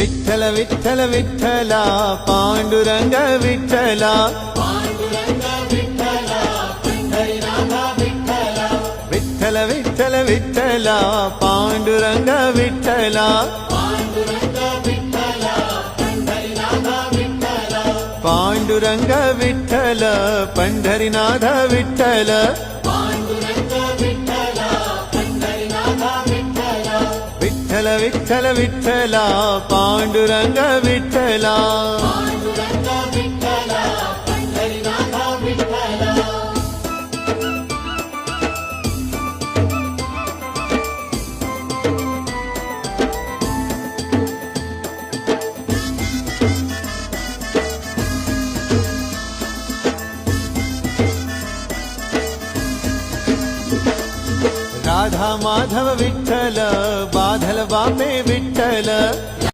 विठ्ठल विठ्ठल विठ्ठला पांडुरंग विठ्ठला विठ्ठल विठ्ठल विठ्ठला पांडुरंग विठ्ठला पांडुरंग विठ्ठल पंढरीनाथ विठ्ठल विठ्ठल विठ्ठल विठ्ठला पांडुरंग विठ्ठला राधा माधव विठ्ठल बाधल बापे विठ्ठल